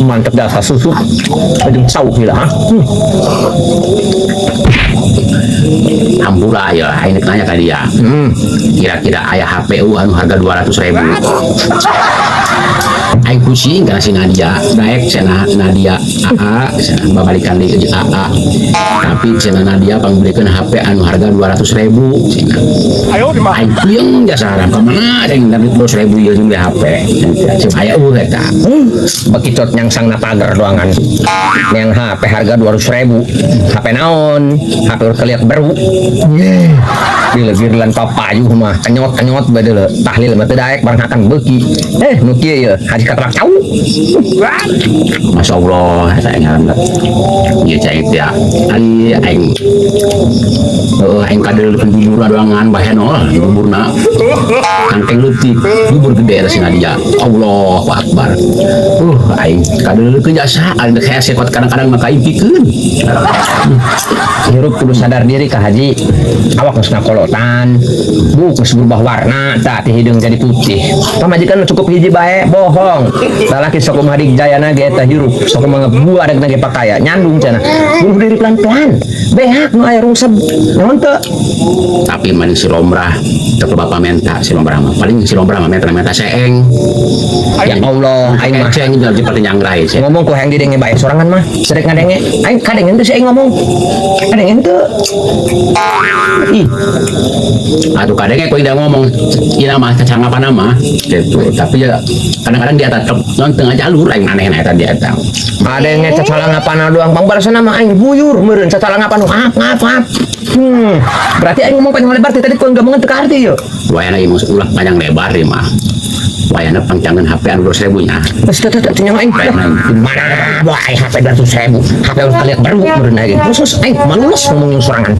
Mantap dasar susu. Ada saus gila, ha? Hampura ya, ini nanya ke dia. Kira-kira ayah HPU anu harga 200.000. Aing pusing karena si Nadia, baik cina Nadia AA, cina babalikan di AA. Tapi cina Nadia pangbelikan HP anu harga 200.000. Cina. Aing puyeng jasa haram kemana ada yang dapat 200.000 ya juga HP. Cina ayah ureta. Bekicot yang sang napagar doangan. Yang HP harga 200.000. HP naon? HP keliat baru. Gila-gilan papayuh mah kenyot-kenyot badele tahlil mah teu daek barang akan beuki. Nu kieu ye haji katrak cau. Masya Allah, saya ngaran ya cai dia. Ali aing aing kadel pendulur doangan bahan buburna. Kangkeng leutik, bubur gede sih Nadia. Allahu Akbar. Aing kadel kebiasaan kayak sekot kadang-kadang maka impikeun. Hirup kudu sadar diri ka haji. Awak geus ngakolotan, buk geus berubah warna, tah ti hideung jadi putih. Pamajikan cukup hiji bae, bohong. Lalaki sok kumaha dijayana ge eta hirup, sok kumaha buareg ge pakaya, nyandung cenah. Bunuh diri pelan-pelan. Behak nu aya rungsep. Naon teu? Tapi man si Lombrah teu bapak menta si Lombrah mah. Paling si Lombrah mah menta seeng. Ya Allah, aing mah seeng jadi seperti nyangrai sih. ngomong ku hayang didenge bae sorangan mah. Sedek ngadenge, aing kadengen teu si aing ngomong. Kadengen teu. Ih, Aduh kadang aku tidak ngomong ina mah cacang apa nama gitu. Tapi ya kadang-kadang dia tetap non tengah jalur aing aneh eta dia eta. adenge cacalang apana doang bang balasan nama aing buyur meureun cacalang apa nu maaf. Berarti aing ngomong panjang lebar tadi ku ngomongin teu ka arti yo. Wayana ieu ulah panjang lebar ya mah. Wayana pangcangan HP anu 200.000 nya. Terus teu cenah aing. Mana wae HP 200.000. HP kalian baru meureun aing. Khusus aing malulus ngomongin sorangan.